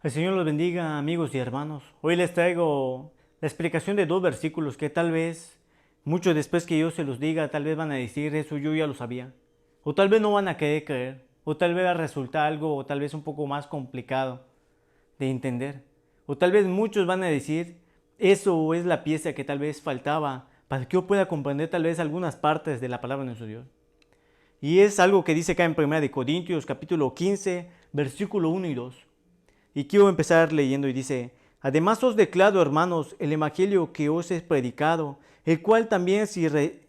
El Señor los bendiga, amigos y hermanos. Hoy les traigo la explicación de dos versículos que tal vez, mucho después que yo se los diga, tal vez van a decir, eso yo ya lo sabía. O tal vez no van a querer creer. O tal vez va a resultar algo, o tal vez un poco más complicado de entender. O tal vez muchos van a decir, eso es la pieza que tal vez faltaba para que yo pueda comprender tal vez algunas partes de la palabra de nuestro Dios. Y es algo que dice acá en 1 Corintios capítulo 15, versículo 1 y 2. Y quiero empezar leyendo y dice, además os declaro, hermanos, el evangelio que os he predicado, el cual también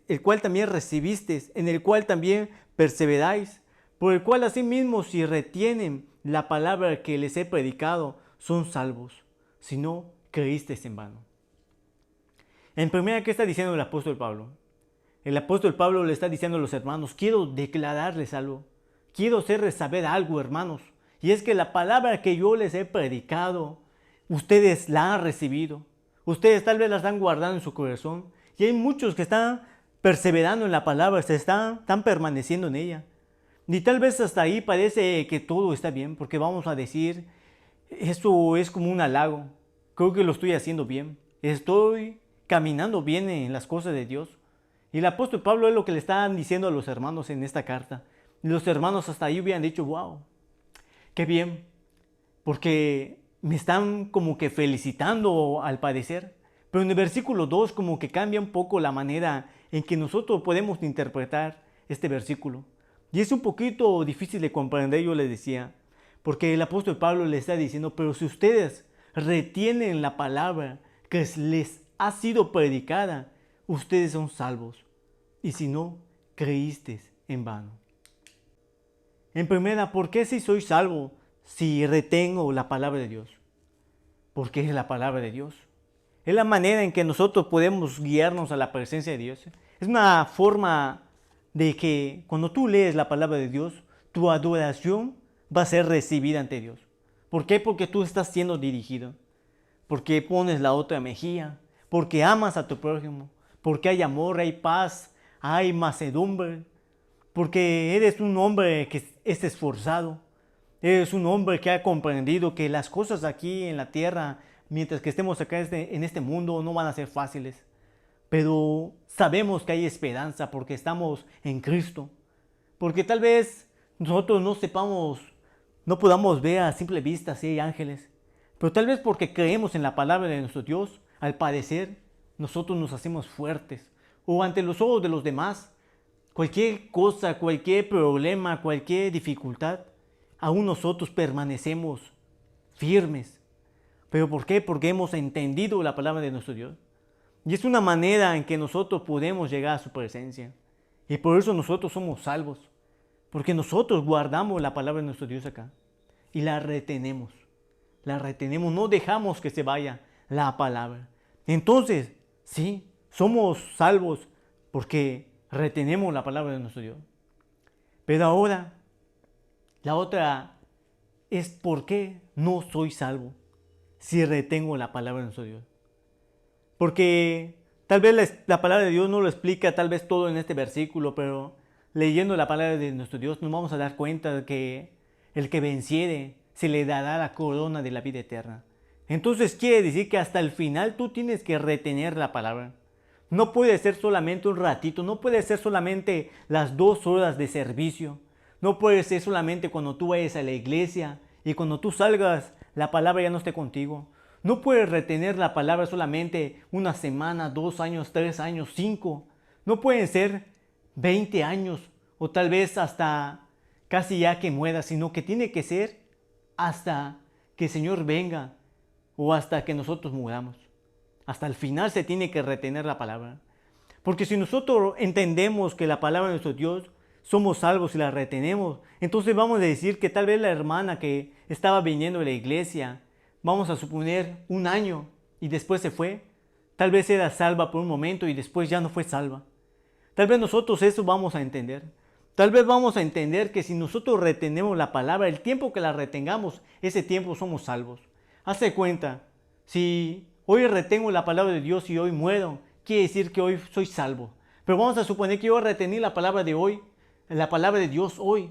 recibisteis, en el cual también perseveráis, por el cual asimismo si retienen la palabra que les he predicado, son salvos, si no creísteis en vano. En primera, ¿qué está diciendo el apóstol Pablo? El apóstol Pablo le está diciendo a los hermanos, quiero declararles algo, quiero hacerles saber algo, hermanos. Y es que la palabra que yo les he predicado, ustedes la han recibido. Ustedes tal vez la están guardando en su corazón. Y hay muchos que están perseverando en la palabra, están permaneciendo en ella. Y tal vez hasta ahí parece que todo está bien, porque vamos a decir, eso es como un halago. Creo que lo estoy haciendo bien. Estoy caminando bien en las cosas de Dios. Y el apóstol Pablo es lo que le están diciendo a los hermanos en esta carta. Y los hermanos hasta ahí hubieran dicho, wow, qué bien, porque me están como que felicitando al parecer. Pero en el versículo 2 como que cambia un poco la manera en que nosotros podemos interpretar este versículo. Y es un poquito difícil de comprender, yo les decía, porque el apóstol Pablo le está diciendo, pero si ustedes retienen la palabra que les ha sido predicada, ustedes son salvos. Y si no, creísteis en vano. En primera, ¿por qué si soy salvo si retengo la palabra de Dios? Porque es la palabra de Dios. Es la manera en que nosotros podemos guiarnos a la presencia de Dios. Es una forma de que cuando tú lees la palabra de Dios, tu adoración va a ser recibida ante Dios. ¿Por qué? Porque tú estás siendo dirigido. Porque pones la otra mejilla. Porque amas a tu prójimo. Porque hay amor, hay paz, hay mansedumbre. Porque eres un hombre que es esforzado. Eres un hombre que ha comprendido que las cosas aquí en la tierra, mientras que estemos acá en este mundo, no van a ser fáciles. Pero sabemos que hay esperanza porque estamos en Cristo. Porque tal vez nosotros no sepamos, no podamos ver a simple vista si hay ángeles. Pero tal vez porque creemos en la palabra de nuestro Dios, al parecer, nosotros nos hacemos fuertes. O ante los ojos de los demás, cualquier cosa, cualquier problema, cualquier dificultad, aún nosotros permanecemos firmes. ¿Pero por qué? Porque hemos entendido la palabra de nuestro Dios. Y es una manera en que nosotros podemos llegar a su presencia. Y por eso nosotros somos salvos. Porque nosotros guardamos la palabra de nuestro Dios acá. Y la retenemos. La retenemos, no dejamos que se vaya la palabra. Entonces, sí, somos salvos porque retenemos la palabra de nuestro Dios. Pero ahora, la otra es por qué no soy salvo si retengo la palabra de nuestro Dios. Porque tal vez la palabra de Dios no lo explica tal vez todo en este versículo, pero leyendo la palabra de nuestro Dios nos vamos a dar cuenta de que el que venciere se le dará la corona de la vida eterna. Entonces quiere decir que hasta el final tú tienes que retener la palabra. No puede ser solamente un ratito, no puede ser solamente las 2 horas de servicio, no puede ser solamente cuando tú vayas a la iglesia y cuando tú salgas la palabra ya no esté contigo. No puedes retener la palabra solamente una semana, 2 años, 3 años, 5. No pueden ser 20 años o tal vez hasta casi ya que muera, sino que tiene que ser hasta que el Señor venga o hasta que nosotros muramos. Hasta el final se tiene que retener la palabra. Porque si nosotros entendemos que la palabra de nuestro Dios somos salvos y la retenemos, entonces vamos a decir que tal vez la hermana que estaba viniendo de la iglesia, vamos a suponer 1 año y después se fue, tal vez era salva por un momento y después ya no fue salva. Tal vez nosotros eso vamos a entender. Tal vez vamos a entender que si nosotros retenemos la palabra, el tiempo que la retengamos, ese tiempo somos salvos. Hazte cuenta, si hoy retengo la palabra de Dios y hoy muero, quiere decir que hoy soy salvo. Pero vamos a suponer que yo retení la palabra de hoy, la palabra de Dios hoy,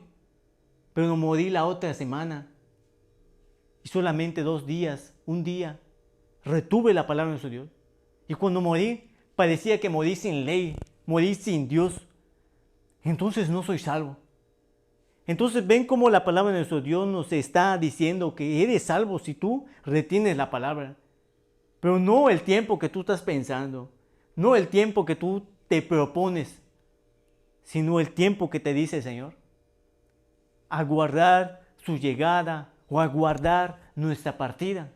pero no morí la otra semana. y solamente 2 días, un día, retuve la palabra de nuestro Dios. Y cuando morí, parecía que morí sin ley, morí sin Dios. Entonces no soy salvo. Entonces ven cómo la palabra de nuestro Dios nos está diciendo que eres salvo si tú retienes la palabra. Pero no el tiempo que tú estás pensando, no el tiempo que tú te propones, sino el tiempo que te dice el Señor. Aguardar su llegada o aguardar nuestra partida.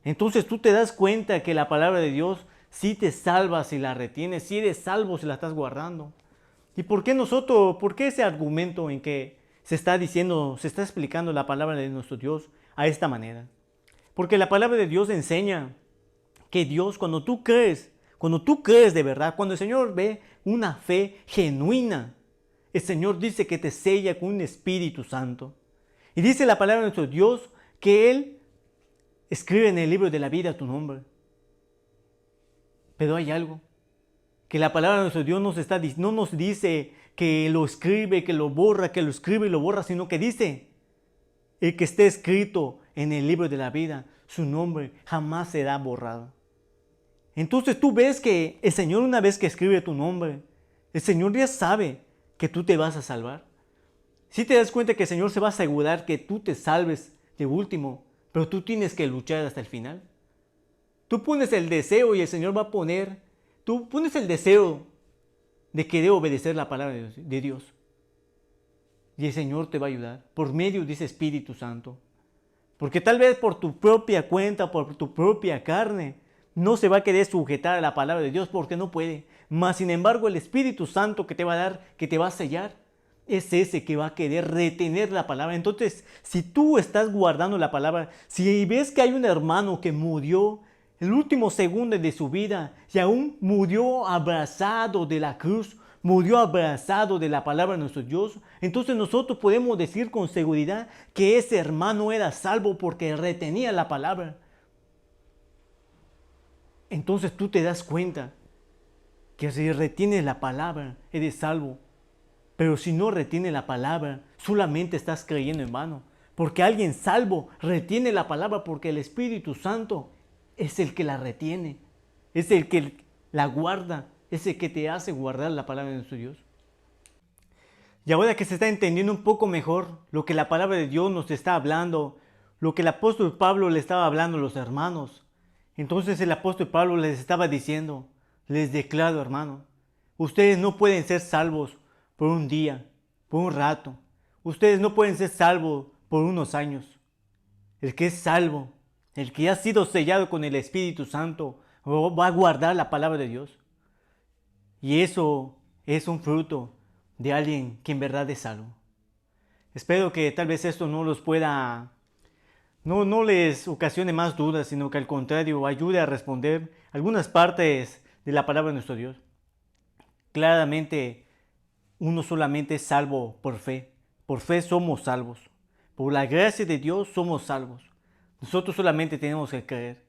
Entonces tú te das cuenta que la palabra de Dios sí te salva si la retienes, sí eres salvo si la estás guardando. ¿Y por qué ese argumento en que se está diciendo, se está explicando la palabra de nuestro Dios a esta manera? Porque la palabra de Dios enseña que Dios, cuando tú crees de verdad, cuando el Señor ve una fe genuina, el Señor dice que te sella con un Espíritu Santo. Y dice la palabra de nuestro Dios que Él escribe en el libro de la vida tu nombre. Pero hay algo, que la palabra de nuestro Dios no nos dice que lo escribe, que lo borra, que lo escribe y lo borra, sino que dice, el que esté escrito en el libro de la vida, su nombre jamás será borrado. Entonces tú ves que el Señor, una vez que escribe tu nombre, el Señor ya sabe que tú te vas a salvar. Si te das cuenta que el Señor se va a asegurar que tú te salves de último, pero tú tienes que luchar hasta el final. Tú pones el deseo y el Señor va a tú pones el deseo de querer obedecer la palabra de Dios. Y el Señor te va a ayudar por medio de ese Espíritu Santo. Porque tal vez por tu propia cuenta, por tu propia carne, no se va a querer sujetar a la palabra de Dios porque no puede. Mas sin embargo el Espíritu Santo que te va a dar, que te va a sellar, es ese que va a querer retener la palabra. Entonces, si tú estás guardando la palabra, si ves que hay un hermano que murió el último segundo de su vida y aún murió abrazado de la cruz, murió abrazado de la palabra de nuestro Dios, entonces nosotros podemos decir con seguridad que ese hermano era salvo porque retenía la palabra. Entonces tú te das cuenta que si retienes la palabra, eres salvo. Pero si no retienes la palabra, solamente estás creyendo en vano. Porque alguien salvo retiene la palabra porque el Espíritu Santo es el que la retiene. Es el que la guarda. Es el que te hace guardar la palabra de nuestro Dios. Y ahora que se está entendiendo un poco mejor lo que la palabra de Dios nos está hablando, lo que el apóstol Pablo le estaba hablando a los hermanos, entonces el apóstol Pablo les estaba diciendo, les declaro, hermano, ustedes no pueden ser salvos por un día, por un rato. Ustedes no pueden ser salvos por unos años. El que es salvo, el que ha sido sellado con el Espíritu Santo, va a guardar la palabra de Dios. Y eso es un fruto de alguien que en verdad es salvo. Espero que tal vez esto no les ocasione más dudas, sino que al contrario ayude a responder algunas partes de la palabra de nuestro Dios. Claramente, uno solamente es salvo por fe. Por fe somos salvos. Por la gracia de Dios somos salvos. Nosotros solamente tenemos que creer.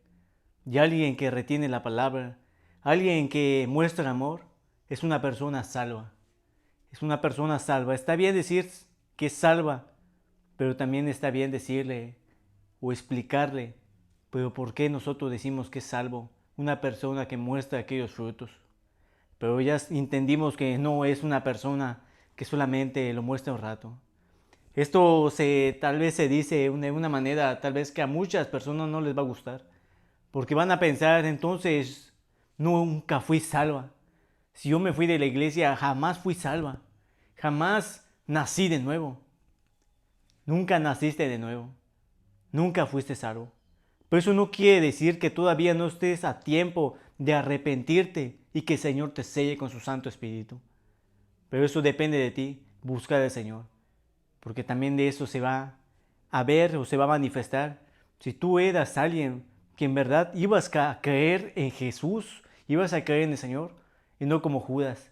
Y alguien que retiene la palabra, alguien que muestra amor, es una persona salva. Es una persona salva. Está bien decir que es salva, pero también está bien decirle o explicarle, pero ¿por qué nosotros decimos que es salvo? Una persona que muestra aquellos frutos. Pero ya entendimos que no es una persona que solamente lo muestra un rato. Esto tal vez se dice de una manera tal vez que a muchas personas no les va a gustar. Porque van a pensar, entonces, nunca fui salva. Si yo me fui de la iglesia, jamás fui salva. Jamás nací de nuevo. Nunca naciste de nuevo. Nunca fuiste salvo. Pero eso no quiere decir que todavía no estés a tiempo de arrepentirte y que el Señor te selle con su Santo Espíritu. Pero eso depende de ti, buscar al Señor. Porque también de eso se va a ver o se va a manifestar. Si tú eras alguien que en verdad ibas a creer en Jesús, ibas a creer en el Señor, y no como Judas.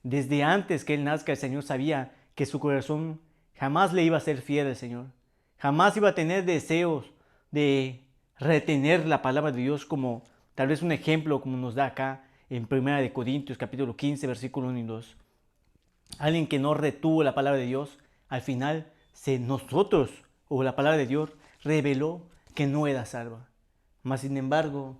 Desde antes que él nazca, el Señor sabía que su corazón jamás le iba a ser fiel al Señor. Jamás iba a tener deseos de retener la palabra de Dios, como tal vez un ejemplo como nos da acá en 1 Corintios capítulo 15 versículo 1 y 2. Alguien que no retuvo la palabra de Dios, al final nosotros o la palabra de Dios reveló que no era salva. Mas sin embargo,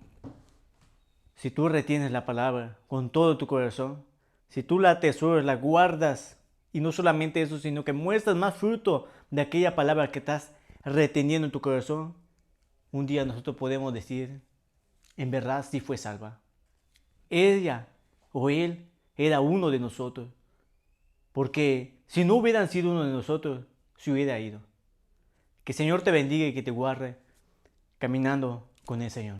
si tú retienes la palabra con todo tu corazón, si tú la atesoras, la guardas, y no solamente eso, sino que muestras más fruto de aquella palabra que estás reteniendo en tu corazón, un día nosotros podemos decir, en verdad sí fue salva. Ella o él era uno de nosotros, porque si no hubieran sido uno de nosotros, se hubiera ido. Que el Señor te bendiga y que te guarde caminando con el Señor.